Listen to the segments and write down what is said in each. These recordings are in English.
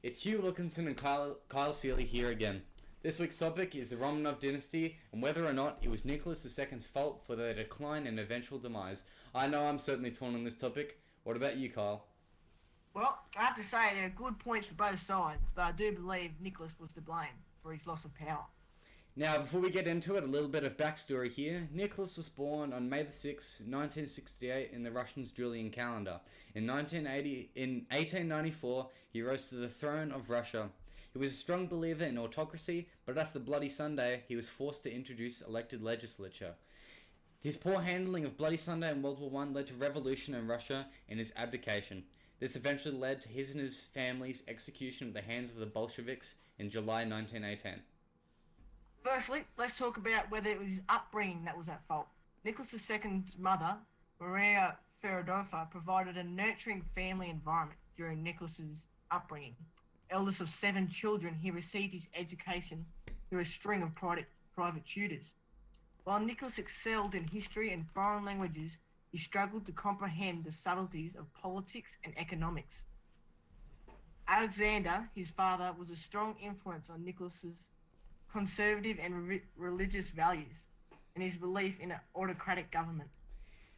It's Hugh Wilkinson and Kyle Seeley here again. This week's topic is the Romanov dynasty and whether or not it was Nicholas II's fault for their decline and eventual demise. I know I'm certainly torn on this topic. What about you, Kyle? Well, I have to say there are good points for both sides, but I do believe Nicholas was to blame for his loss of power. Now, before we get into it, a little bit of backstory here. Nicholas was born on May the 6th, 1968 in the Russian Julian calendar. In 1894, he rose to the throne of Russia. He was a strong believer in autocracy, but after Bloody Sunday, he was forced to introduce elected legislature. His poor handling of Bloody Sunday in World War I led to revolution in Russia and his abdication. This eventually led to his and his family's execution at the hands of the Bolsheviks in July 1918. Firstly, let's talk about whether it was his upbringing that was at fault. Nicholas II's mother, Maria Feodorova, provided a nurturing family environment during Nicholas's upbringing. Eldest of 7 children, he received his education through a string of private tutors. While Nicholas excelled in history and foreign languages, he struggled to comprehend the subtleties of politics and economics. Alexander, his father, was a strong influence on Nicholas's conservative and religious values and his belief in an autocratic government.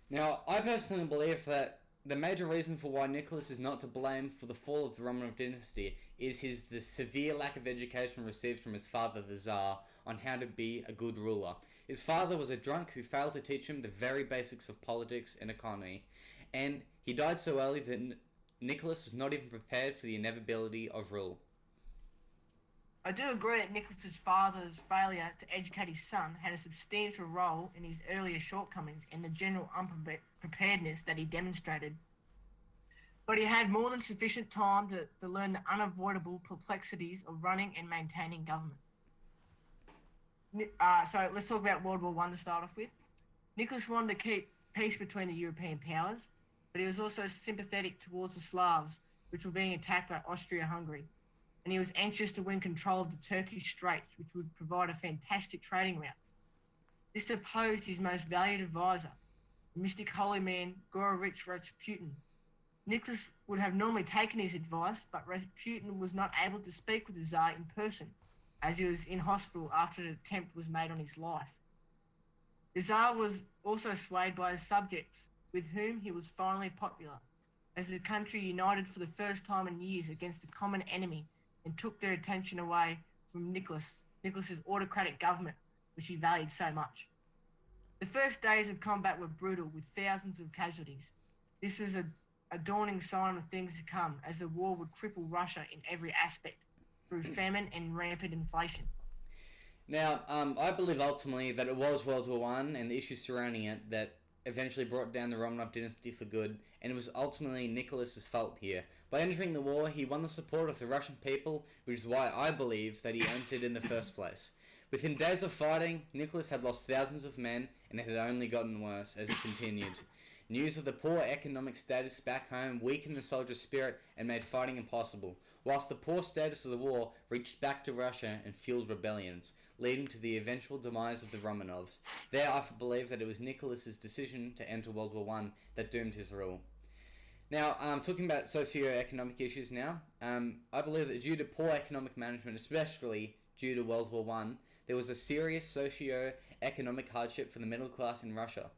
Now, I personally believe that the major reason for why Nicholas is not to blame for the fall of the Romanov dynasty is the severe lack of education received from his father, the Tsar, on how to be a good ruler. His father was a drunk who failed to teach him the very basics of politics and economy, and he died so early that Nicholas was not even prepared for the inevitability of rule. I do agree that Nicholas's father's failure to educate his son had a substantial role in his earlier shortcomings and the general unpreparedness that he demonstrated. But he had more than sufficient time to learn the unavoidable perplexities of running and maintaining government. So let's talk about World War I to start off with. Nicholas wanted to keep peace between the European powers, but he was also sympathetic towards the Slavs, which were being attacked by Austria-Hungary. And he was anxious to win control of the Turkish Straits, which would provide a fantastic trading route. This opposed his most valued advisor, the mystic holy man Gorovich Rasputin. Nicholas would have normally taken his advice, but Rasputin was not able to speak with the Tsar in person, as he was in hospital after an attempt was made on his life. The Tsar was also swayed by his subjects, with whom he was finally popular, as the country united for the first time in years against the common enemy and took their attention away from Nicholas's autocratic government, which he valued so much. The first days of combat were brutal, with thousands of casualties. This was a dawning sign of things to come, as the war would cripple Russia in every aspect, through famine and rampant inflation. Now, I believe ultimately that it was World War I and the issues surrounding it that eventually brought down the Romanov dynasty for good, and it was ultimately Nicholas's fault here. By entering the war, he won the support of the Russian people, which is why I believe that he entered in the first place. Within days of fighting, Nicholas had lost thousands of men, and it had only gotten worse as it continued. News of the poor economic status back home weakened the soldiers' spirit and made fighting impossible, whilst the poor status of the war reached back to Russia and fueled rebellions, leading to the eventual demise of the Romanovs. There, I believe that it was Nicholas's decision to enter World War I that doomed his rule. Now, talking about socio-economic issues now, I believe that due to poor economic management, especially due to World War I, there was a serious socio-economic hardship for the middle class in Russia.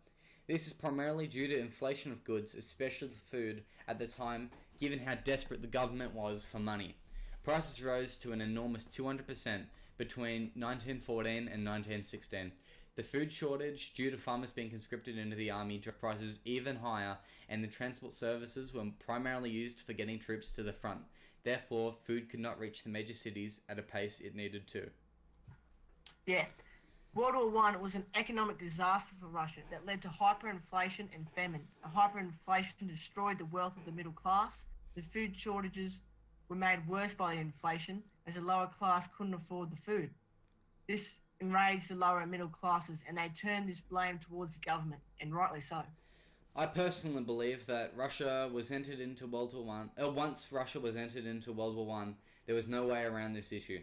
This is primarily due to inflation of goods, especially food, at the time, given how desperate the government was for money. Prices rose to an enormous 200% between 1914 and 1916. The food shortage, due to farmers being conscripted into the army, drove prices even higher, and the transport services were primarily used for getting troops to the front. Therefore, food could not reach the major cities at a pace it needed to. Yeah. World War I was an economic disaster for Russia that led to hyperinflation and famine. The hyperinflation destroyed the wealth of the middle class. The food shortages were made worse by the inflation, as the lower class couldn't afford the food. This enraged the lower and middle classes, and they turned this blame towards the government, and rightly so. I personally believe that Russia was entered into World War I. Once Russia was entered into World War I, there was no way around this issue.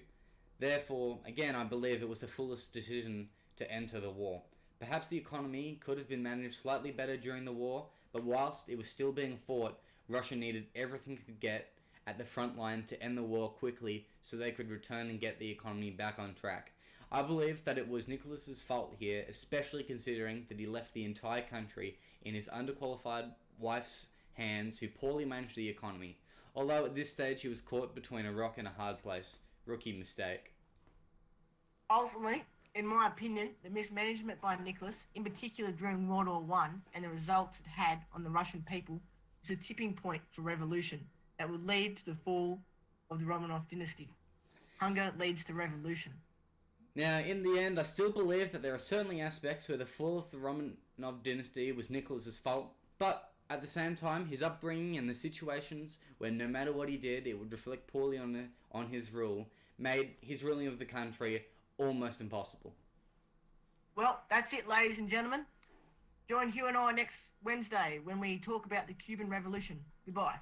Therefore, again, I believe it was the foolish decision to enter the war. Perhaps the economy could have been managed slightly better during the war, but whilst it was still being fought, Russia needed everything it could get at the front line to end the war quickly so they could return and get the economy back on track. I believe that it was Nicholas's fault here, especially considering that he left the entire country in his underqualified wife's hands who poorly managed the economy. Although at this stage he was caught between a rock and a hard place. Rookie mistake. Ultimately, in my opinion, the mismanagement by Nicholas, in particular during World War One, and the results it had on the Russian people, is a tipping point for revolution that would lead to the fall of the Romanov dynasty. Hunger leads to revolution. Now, in the end, I still believe that there are certainly aspects where the fall of the Romanov dynasty was Nicholas's fault, but at the same time, his upbringing and the situations where no matter what he did, it would reflect poorly on his rule, made his ruling of the country almost impossible. Well, that's it, ladies and gentlemen. Join Hugh and I next Wednesday when we talk about the Cuban Revolution. Goodbye.